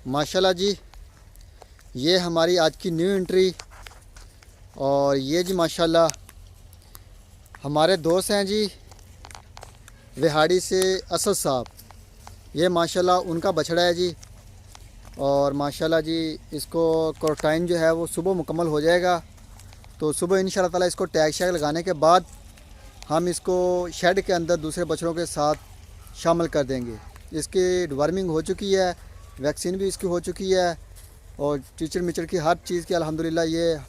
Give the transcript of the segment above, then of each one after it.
माशाल्लाह जी, ये हमारी आज की न्यू एंट्री। और ये जी माशाल्लाह हमारे दोस्त हैं जी विहाड़ी से असद साहब। ये माशाल्लाह उनका बछड़ा है जी। और माशाल्लाह जी इसको क्वारंटाइन जो है वो सुबह मुकम्मल हो जाएगा। तो सुबह इंशाल्लाह ताला इसको टैग शैग लगाने के बाद हम इसको शेड के अंदर दूसरे बछड़ों के साथ शामिल कर देंगे। इसकी डिवर्मिंग हो चुकी है, वैक्सीन भी इसकी हो चुकी है और टीचर मिचर की हर चीज़ की अल्हम्दुलिल्लाह ये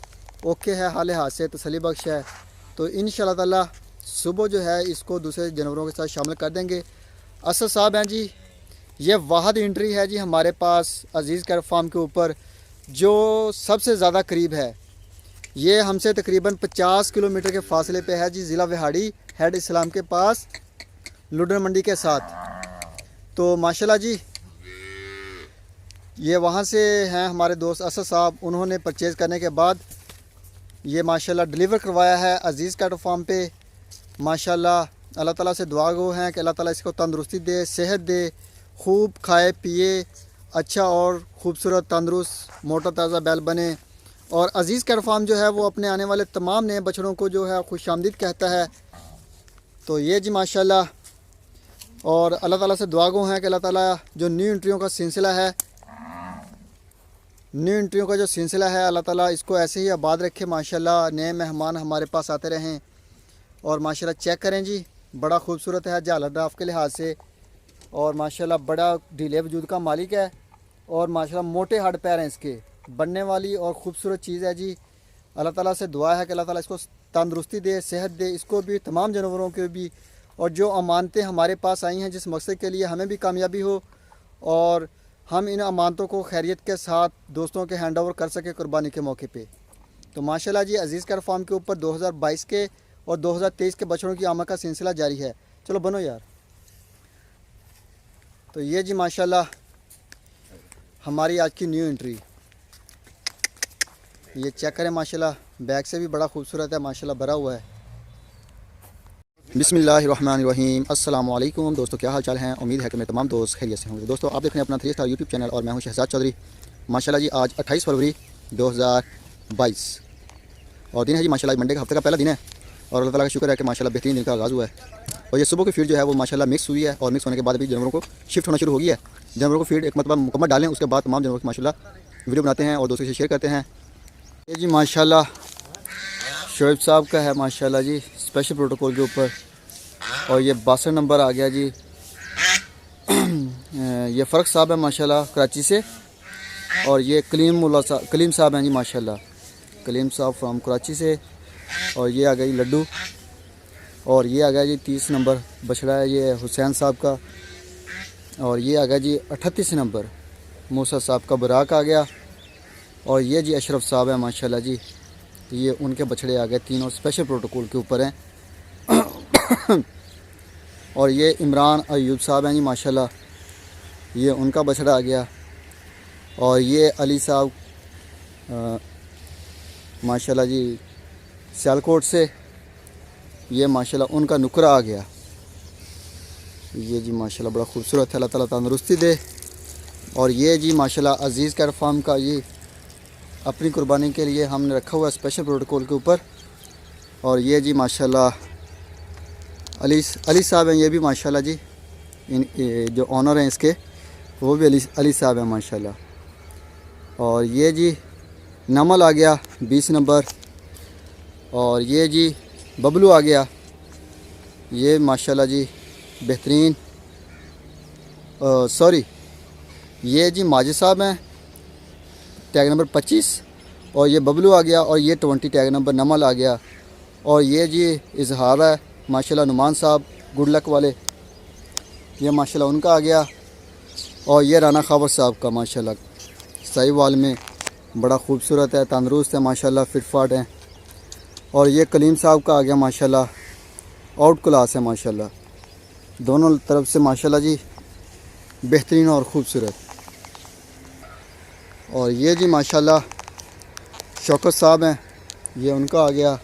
ओके है, हाल हाथ से तसल्ली बख्श है। तो इंशाल्लाह ताला सुबह जो है इसको दूसरे जानवरों के साथ शामिल कर देंगे। असद साहब हैं जी, ये वाहद एंट्री है जी हमारे पास अजीज़ कैट फार्म के ऊपर जो सबसे ज़्यादा करीब है। ये हमसे तकरीबन 50 किलोमीटर के फासले पे है जी, ज़िला विहाड़ी हेड इस्लाम के पास लुडन मंडी के साथ। तो माशाल्लाह जी ये वहाँ से हैं हमारे दोस्त असद साहब। उन्होंने परचेज़ करने के बाद ये माशाल्लाह डिलीवर करवाया है अजीज़ कैट फार्म पे। माशाल्लाह अल्लाह ताला से दुआ गो हैं कि अल्लाह ताला इसको तंदुरुस्ती दे, सेहत दे, खूब खाए पिए, अच्छा और ख़ूबसूरत तंदुरुस्त मोटा ताज़ा बैल बने। और अजीज़ कैट फार्म जो है वो अपने आने वाले तमाम नए बछड़ों को जो है खुशामदीद कहता है। तो ये जी माशाल्लाह, और अल्लाह ताला से दुआ गो हैं कि अल्लाह ताला जो न्यू एंट्रियों का सिलसिला है, अल्लाह ताला इसको ऐसे ही आबाद रखे। माशाल्लाह नए मेहमान हमारे पास आते रहें। और माशाल्लाह चेक करें जी, बड़ा खूबसूरत है झालर ड्राफ्ट के लिहाज से। और माशाल्लाह बड़ा ढीले वजूद का मालिक है और माशाल्लाह मोटे हड्ड पैर हैं इसके, बनने वाली और ख़ूबसूरत चीज़ है जी। अल्लाह ताला से दुआ है कि अल्लाह ताला इसको तंदुरुस्ती दे, सेहत दे, इसको भी तमाम जानवरों के भी। और जो अमानतें हमारे पास आई हैं जिस मकसद के लिए, हमें भी कामयाबी हो और हम इन अमानतों को खैरियत के साथ दोस्तों के हैंड ओवर कर सके कुर्बानी के मौके पे। तो माशाल्लाह जी अजीज़ कैट फार्म के ऊपर 2022 के और 2023 के बछड़ों की आमद का सिलसिला जारी है। चलो बनो यार। तो ये जी माशाल्लाह हमारी आज की न्यू एंट्री, ये चेक करें माशाल्लाह, बैग से भी बड़ा खूबसूरत है माशाल्लाह, भरा हुआ है। बिस्मिल्लाहिर्रहमानिर्रहीम। अस्सलाम वालेकुम दोस्तों, क्या हाल चाल हैं? उम्मीद है कि मैं तमाम दोस्त खैरियत से होंगे। दोस्तों आप देख रहे हैं अपना 3 स्टार यूट्यूब चैनल और मैं हूं शहजाद चौधरी। माशाल्लाह जी आज 28 फरवरी 2022 और दिन है जी माशाल्लाह मंडे का हफ्ते का पहला दिन है। और अल्लाह ताला का शुक्र है कि माशाल्लाह बेहतरीन दिन का आगाज़ हुआ है। और ये सुबह की फीड जो है वो माशाल्लाह मिक्स हुई है और मिक्स होने के बाद अभी जानवरों को शिफ्ट होना शुरू हो गई है। जानवरों को फीड एक मतलब मुकम्मल डालें, उसके बाद तमाम जानवरों की माशाल्लाह वीडियो बनाते हैं और दोस्तों से शेयर करते हैं। ये जी माशाल्लाह शोएब साहब का है माशाल्लाह जी स्पेशल प्रोटोकॉल के ऊपर। और ये 62 नंबर आ गया जी। ये फ़र्क साहब है माशाल्लाह कराची से। और ये कलीम साहब हैं जी माशाल्लाह, कलीम साहब फ्राम कराची से। और ये आ गया जी लड्डू। और ये आ गया जी 30 नंबर बछड़ा है, ये हुसैन साहब का। और ये आ गया जी 38 नंबर मूसा साहब का बुराक आ गया। और ये जी अशरफ साहब है माशाल्लाह जी, ये उनके बछड़े आ गए, तीनों स्पेशल प्रोटोकॉल के ऊपर हैं। और ये इमरान अयूब साहब हैं जी माशाल्लाह, ये उनका बछड़ा आ गया। और ये अली साहब माशाल्लाह जी सियालकोट से, ये माशाल्लाह उनका नुकरा आ गया। ये जी माशाल्लाह बड़ा खूबसूरत है, अल्लाह ताला तंदुरुस्ती दे। और ये जी माशाल्लाह अजीज़ कैट फार्म का ये अपनी कुर्बानी के लिए हमने रखा हुआ स्पेशल प्रोटोकॉल के ऊपर। और ये जी माशाल्लाह अली साहब हैं, ये भी माशाल्लाह जी जो ऑनर हैं इसके वो भी अली साहब हैं माशाल्लाह। और ये जी नमल आ गया 20 नंबर। और ये जी बबलू आ गया, ये माशाल्लाह जी बेहतरीन। सॉरी ये जी माजिद साहब हैं टैग नंबर 25। और ये बबलू आ गया और ये 20 टैग नंबर नमल आ गया। और ये जी इजहार है माशाल्लाह नुमान साहब गुड लक वाले, ये माशाल्लाह उनका आ गया। और ये राना खावर साहब का माशाल्लाह साहिवाल में बड़ा खूबसूरत है, तंदुरुस्त है माशाल्लाह, फिट फाट है। और ये कलीम साहब का आ गया माशाल्लाह, आउट क्लास है माशाल्लाह, दोनों तरफ से माशाल्लाह जी बेहतरीन और ख़ूबसूरत। और ये जी माशाल्लाह शौकत साहब हैं, ये उनका आ गया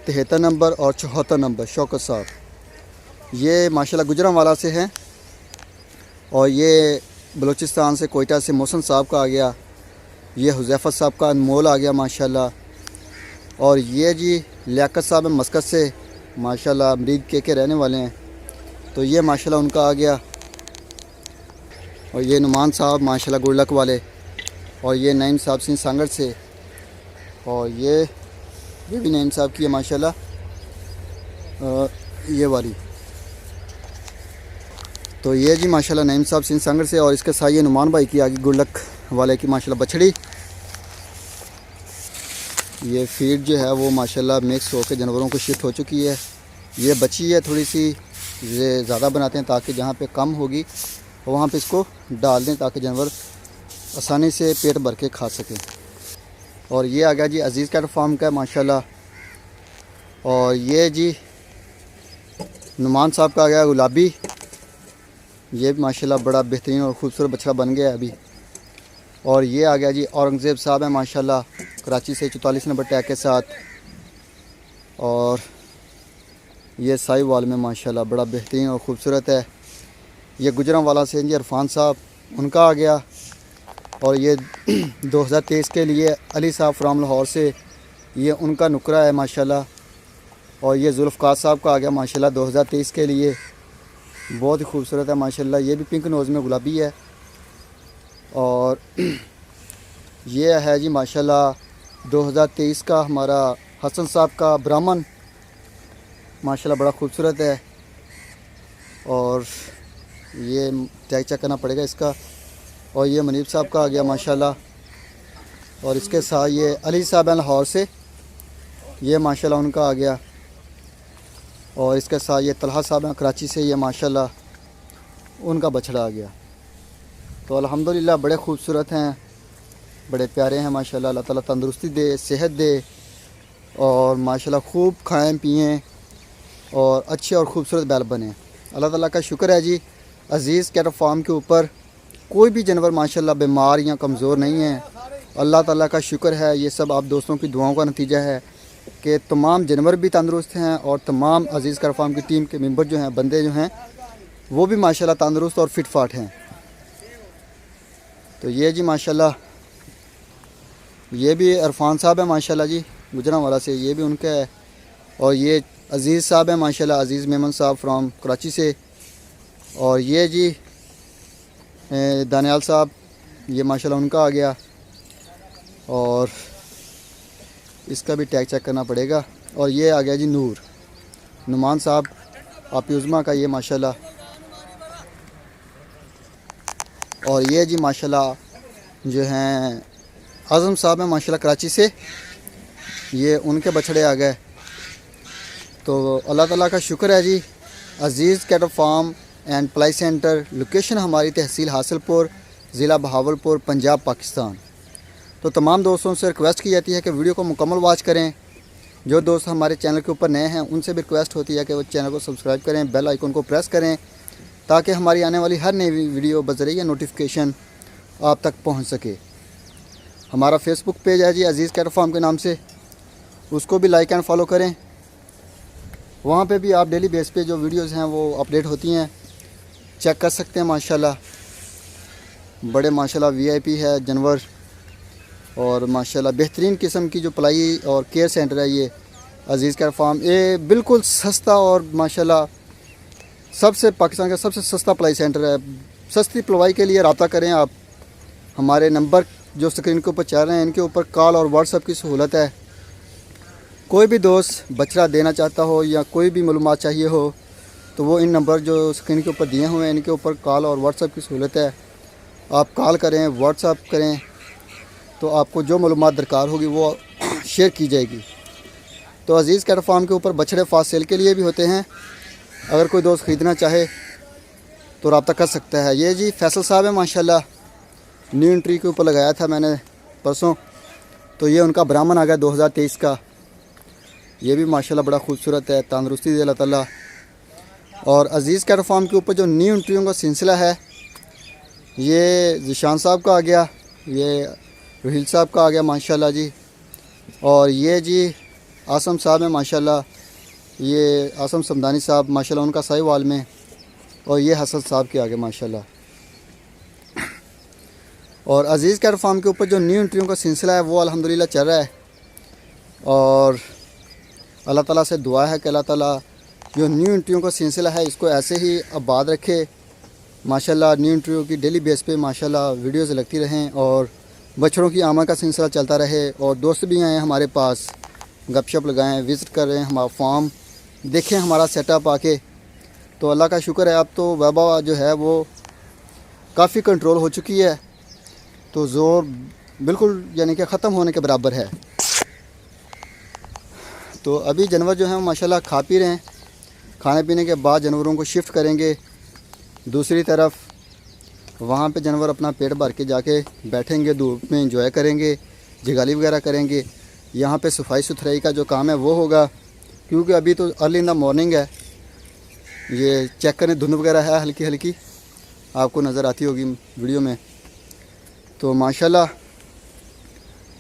73 नंबर और 74 नंबर शौकत साहब, ये माशाल्लाह गुजरांवाला से हैं। और ये बलूचिस्तान से कोयटा से मोहसिन साहब का आ गया। ये हुज़ैफ़ा साहब का अनमोल आ गया माशाल्लाह। और ये जी लियाकत साहब मस्कत से माशाल्लाह अमरीद के रहने वाले हैं, तो ये माशाल्लाह उनका आ गया। और ये नुमान साहब माशाल्लाह गुड़लक वाले, और ये नईम साहब सिंह सांगड़ से, और ये भी नईम साहब की है माशाल्लाह ये वाली। तो ये जी माशाल्लाह नईम साहब सिंह सांगड़ से, और इसके साथ ये नुमान भाई की आगे गुड़लक वाले की माशाल्लाह बछड़ी। ये फीड जो है वो माशाल्लाह मिक्स होकर जानवरों को शिफ्ट हो चुकी है। ये बची है थोड़ी सी, ये ज़्यादा बनाते हैं ताकि जहाँ पे कम होगी वहाँ पे इसको डाल दें ताकि जानवर आसानी से पेट भर के खा सकें। और ये आ गया जी अजीज़ कैट फार्म का माशाल्लाह। और ये जी नुमान साहब का आ गया गुलाबी, ये भी माशाल्लाह बड़ा बेहतरीन और ख़ूबसूरत बछड़ा बन गया है अभी। और ये आ गया जी औरंगज़ेब साहब है माशाल्लाह कराची से 44 नंबर टैग के साथ। और ये साहिवाल में माशाल्लाह बड़ा बेहतरीन और ख़ूबसूरत है। ये गुजरांवाला से जी इरफान साहब उनका आ गया। और ये 2023 के लिए अली साहब फ्राम लाहौर से, ये उनका नुकरा है माशाल्लाह। और ये जुल्फ़कार साहब का आ गया माशाल्लाह 2023 के लिए, बहुत ही खूबसूरत है माशाल्लाह। ये भी पिंक नोज़ में गुलाबी है। और ये है जी माशाल्लाह 2023 का हमारा हसन साहब का ब्राह्मण, माशाल्लाह बड़ा खूबसूरत है। और ये टैग चेक करना पड़ेगा इसका। और ये मनीब साहब का आ गया माशाल्लाह। और इसके साथ ये अली साहब हैं लाहौर से, ये माशाल्लाह उनका आ गया। और इसके साथ ये तलहा साहब हैं कराची से, ये माशाल्लाह उनका बछड़ा आ गया। तो अल्हम्दुलिल्लाह बड़े खूबसूरत हैं, बड़े प्यारे हैं माशाल्लाह। अल्लाह ताला तंदुरुस्ती दे, सेहत दे, और माशाल्लाह खूब खाएं पिएं और अच्छे और ख़ूबसूरत बैल बने। अल्लाह ताला का शुक्र है जी अज़ीज़ कैट फार्म के ऊपर कोई भी जानवर माशाल्लाह बीमार या कमज़ोर नहीं है। अल्लाह ताला का शुक्र है, ये सब आप दोस्तों की दुआओं का नतीजा है कि तमाम जानवर भी तंदुरुस्त हैं और तमाम अज़ीज़ कैट फार्म की टीम के मेंबर जो हैं, बंदे जो हैं, वो भी माशाल्लाह तंदुरुस्त और फिट फाट हैं। तो ये जी माशाल्लाह ये भी इरफान साहब है माशाल्लाह जी गुजरांवाला से, ये भी उनका है। और ये अज़ीज़ साहब है माशाल्लाह, अज़ीज़ मेमन साहब फ्राम कराची से। और ये जी दानियाल साहब, ये माशाल्लाह उनका आ गया। और इसका भी टैग चेक करना पड़ेगा। और ये आ गया जी नूर नुमान साहब आपियुज़मा का, ये माशाल्लाह। और ये जी माशाल्लाह जो हैं आज़म साहब हैं माशाल्लाह कराची से, ये उनके बछड़े आ गए। तो अल्लाह ताला का शुक्र है जी। Aziz cattle farm and ply center, location हमारी तहसील हासिलपुर, ज़िला बहावलपुर, पंजाब, पाकिस्तान। तो तमाम दोस्तों से रिक्वेस्ट की जाती है कि वीडियो को मुकम्मल वॉच करें। जो दोस्त हमारे चैनल के ऊपर नए हैं उनसे भी रिक्वेस्ट होती है कि वो चैनल को सब्सक्राइब करें, बेल आइकन को प्रेस करें ताकि हमारी आने वाली हर नई वीडियो बज़रिया नोटिफिकेशन आप तक पहुंच सके। हमारा फेसबुक पेज है जी अज़ीज़ कैटल फार्म के नाम से, उसको भी लाइक एंड फॉलो करें। वहाँ पे भी आप डेली बेस पे जो वीडियोस हैं वो अपडेट होती हैं, चेक कर सकते हैं माशाल्लाह। बड़े माशाल्लाह वीआईपी है जानवर, और माशाल्लाह बेहतरीन किस्म की जो पलाई और केयर सेंटर है ये अज़ीज़ कैटल फार्म। ये बिल्कुल सस्ता और माशाल्लाह सबसे पाकिस्तान का सबसे सस्ता पलाई सेंटर है। सस्ती पलवाई के लिए रब्ता करें आप। हमारे नंबर जो स्क्रीन के ऊपर चल रहे हैं इनके ऊपर कॉल और व्हाट्सएप की सहूलत है। कोई भी दोस्त बछड़ा देना चाहता हो या कोई भी मालूमात चाहिए हो तो वो इन नंबर जो स्क्रीन के ऊपर दिए हुए हैं इनके ऊपर कॉल और व्हाट्सएप की सहूलत है। आप कॉल करें, व्हाट्सएप करें, तो आपको जो मालूमात दरकार होगी वो शेयर की जाएगी। तो अज़ीज़ कैटल फार्म के ऊपर बछड़े फास्ट सेल के लिए भी होते हैं, अगर कोई दोस्त ख़रीदना चाहे तो रब्ता कर सकता है। ये जी फैसल साहब है माशाल्लाह, न्यू एंट्री के ऊपर लगाया था मैंने परसों, तो ये उनका ब्राह्मण आ गया 2023 का। ये भी माशाल्लाह बड़ा खूबसूरत है, तंदुरुस्ती दे अल्लाह ताला। और अज़ीज़ कैटल फार्म के ऊपर जो न्यू एंट्रियों का सिलसिला है, ये ज़िशान साहब का आ गया, ये रोहिल साहब का आ गया माशाल्लाह जी। और ये जी आसम साहब है माशाल्लाह, ये आसम समदानी साहब माशाल्लाह उनका साहिवाल में। और ये हसन साहब के आ गए माशाल्लाह। और अज़ीज़ कैट फार्म के ऊपर जो न्यू एंट्रियों का सिलसिला है वो अल्हम्दुलिल्लाह चल रहा है। और अल्लाह ताला से दुआ है कि अल्लाह ताला जो न्यू एंट्रियों का सिलसिला है इसको ऐसे ही आबाद रखे। माशाल्लाह न्यू एंट्रियों की डेली बेस पे माशाल्लाह वीडियोस लगती रहें और बछड़ों की आमद का सिलसिला चलता रहे। और दोस्त भी आए हमारे पास, गपशप लगाएं, विज़िट कर रहे हैं हमारा फार्म, देखें हमारा सेटअप आके। तो अल्लाह का शुक्र है, अब तो वबा जो है वो काफ़ी कंट्रोल हो चुकी है, तो ज़ोर बिल्कुल यानी कि ख़त्म होने के बराबर है। तो अभी जानवर जो हैं माशाल्लाह खा पी रहे हैं। खाने पीने के बाद जानवरों को शिफ्ट करेंगे दूसरी तरफ। वहाँ पे जानवर अपना पेट भर के जाके बैठेंगे, धूप में एंजॉय करेंगे, जगाली वगैरह करेंगे। यहाँ पे सफाई सुथराई का जो काम है वो होगा, क्योंकि अभी तो अर्ली इन द मॉर्निंग है। ये चेक करें, धुंध वगैरह है हल्की हल्की, आपको नज़र आती होगी वीडियो में। तो माशाल्लाह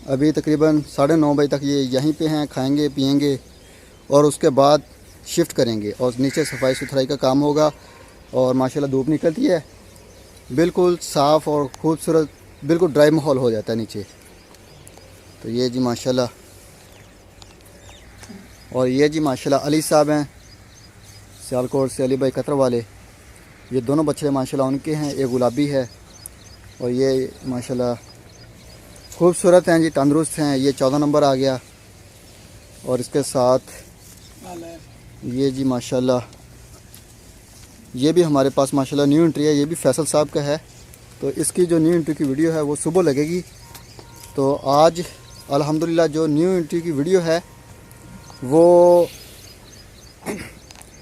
अभी तकरीबन 9:30 बजे तक ये यहीं पे हैं, खाएंगे पिएंगे और उसके बाद शिफ्ट करेंगे और नीचे सफाई सुथराई का काम होगा। और माशाल्लाह धूप निकलती है, बिल्कुल साफ़ और ख़ूबसूरत, बिल्कुल ड्राई माहौल हो जाता है नीचे। तो ये जी माशाल्लाह, और ये जी माशाल्लाह अली साहब हैं सियालकोट से, अली भाई कतर वाले। ये दोनों बच्चे माशाल्लाह उनके हैं, एक गुलाबी है और ये माशाल्लाह खूबसूरत हैं जी, तंदुरुस्त हैं। ये 14 नंबर आ गया। और इसके साथ ये जी माशाल्लाह ये भी हमारे पास माशाल्लाह न्यू एंट्री है, ये भी फैसल साहब का है। तो इसकी जो न्यू एंट्री की वीडियो है वो सुबह लगेगी। तो आज अल्हम्दुलिल्लाह जो न्यू एंट्री की वीडियो है वो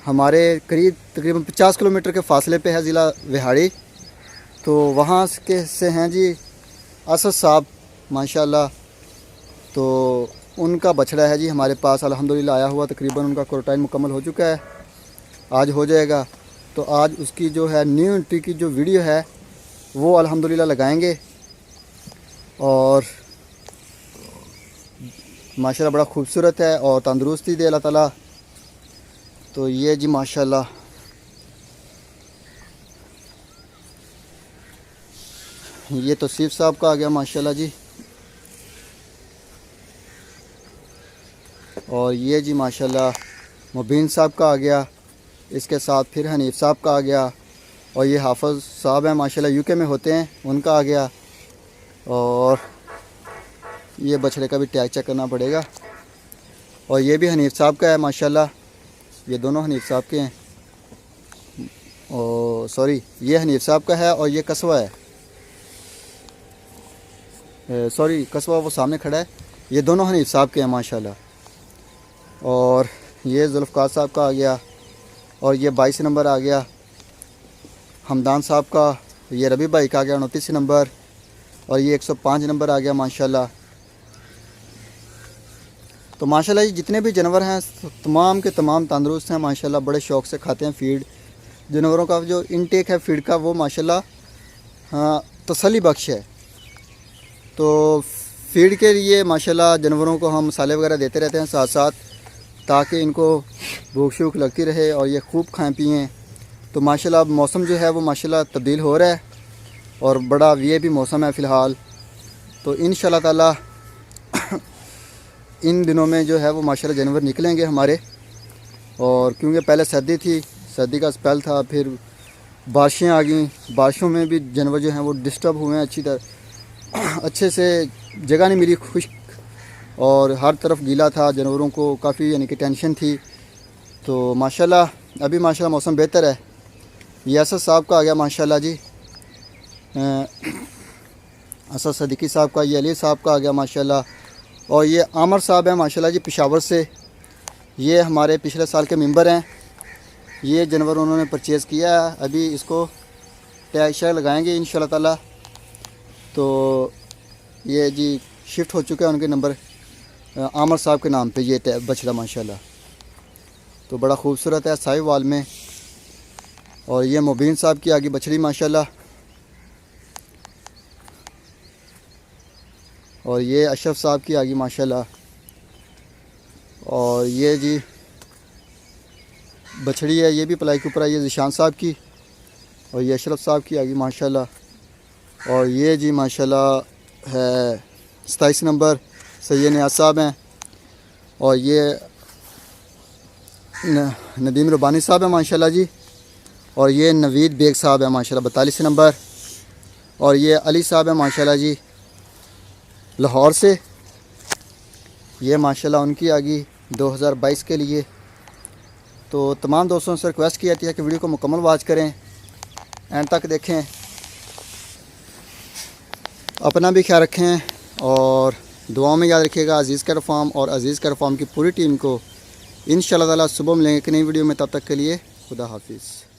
हमारे करीब तकरीबन 50 किलोमीटर के फ़ासले पे है, ज़िला विहाड़ी। तो वहाँ के से हैं जी असद साहब माशाल्लाह। तो उनका बछड़ा है जी हमारे पास अल्हम्दुलिल्लाह आया हुआ, तकरीबन उनका क्वारंटाइन मुकम्मल हो चुका है, आज हो जाएगा। तो आज उसकी जो है न्यू एंट्री की जो वीडियो है वो अल्हम्दुलिल्लाह लगाएंगे। और माशाल्लाह बड़ा खूबसूरत है और तंदुरुस्ती दे अल्लाह ताला। तो ये जी माशाल्लाह ये तो सीफ साहब का आ गया माशाल्लाह जी। और ये जी माशाल्लाह मुबीन साहब का आ गया। इसके साथ फिर हनीफ साहब का आ गया। और ये हाफिज़ साहब हैं माशाल्लाह, यूके में होते हैं, उनका आ गया। और ये बछड़े का भी टैग चेक करना पड़ेगा। और ये भी हनीफ साहब का है माशाल्लाह, ये दोनों हनीफ साहब के हैं। और सॉरी, ये हनीफ साहब का है और ये कस्बा है, सॉरी कस्बा वो सामने खड़ा है। ये दोनों हनीफ साहब के हैं माशाल्लाह। और ये जुल्फ़कार साहब का आ गया। और ये 22 नंबर आ गया हमदान साहब का। ये रबी भाई का आ गया 29 नंबर। और ये 105 नंबर आ गया माशाल्लाह। तो माशाल्लाह ये जितने भी जानवर हैं तमाम के तमाम तंदुरुस्त हैं माशाल्लाह, बड़े शौक़ से खाते हैं फीड। जानवरों का जो इनटेक है फीड का वो माशाल्लाह हाँ तसल्ली बख्श है। तो फीड के लिए माशाल्लाह जानवरों को हम मसाले वगैरह देते रहते हैं साथ साथ, ताकि इनको भूख शूख लगती रहे और ये खूब खाएं पिएँ। तो माशाल्लाह अब मौसम जो है वो माशाल्लाह तब्दील हो रहा है और बड़ा ये भी मौसम है फ़िलहाल। तो इंशाल्लाह ताला इन दिनों में जो है वो माशाल्लाह जानवर निकलेंगे हमारे। और क्योंकि पहले सर्दी थी, सर्दी का स्पेल था, फिर बारिशें आ गई, बारिशों में भी जानवर जो हैं वो डिस्टर्ब हुए हैं, अच्छी तरह अच्छे से जगह नहीं मिली, खुश्क और हर तरफ गीला था, जानवरों को काफ़ी यानी कि टेंशन थी। तो माशाल्लाह अभी माशाल्लाह मौसम बेहतर है। ये असद साहब का आ गया माशाल्लाह जी, असद सदीकी साहब का। ये अली साहब का आ गया माशाल्लाह। और ये आमर साहब हैं माशाल्लाह जी पेशावर से, ये हमारे पिछले साल के मेंबर हैं। ये जानवर उन्होंने परचेज़ किया है, अभी इसको टैग शैग लगाएंगे इंशाल्लाह ताला। तो ये जी शिफ्ट हो चुका है उनके नंबर आमर साहब के नाम पे ये बछड़ा माशाल्लाह। तो बड़ा खूबसूरत है साहिवाल में। और ये मुबीन साहब की आगे बछड़ी माशाल्लाह। और ये अशरफ साहब की आगे माशाल्लाह। और ये जी बछड़ी है, ये भी पलाई के ऊपर है, ये ज़िशान साहब की। और ये अशरफ साहब की आगे माशाल्लाह। और ये जी माशाल्लाह है 27 नंबर सैयद नियाज़ साहब हैं। और ये नदीम रुबानी साहब हैं माशाल्लाह जी। और ये नवीद बेग साहब हैं माशाल्लाह 42 नंबर। और ये अली साहब हैं माशाल्लाह जी लाहौर से। ये माशाल्लाह उनकी आ गई 2022 के लिए। तो तमाम दोस्तों से रिक्वेस्ट की जाती है कि वीडियो को मुकम्मल वॉच करें, एंड तक देखें। अपना भी ख्याल रखें और दुआओं में याद रखिएगा अज़ीज़ कैटल फार्म और अज़ीज़ कैटल फार्म की पूरी टीम को। इंशाअल्लाह ताला सुबह मिलेंगे एक नई वीडियो में, तब तक के लिए खुदा हाफिज़।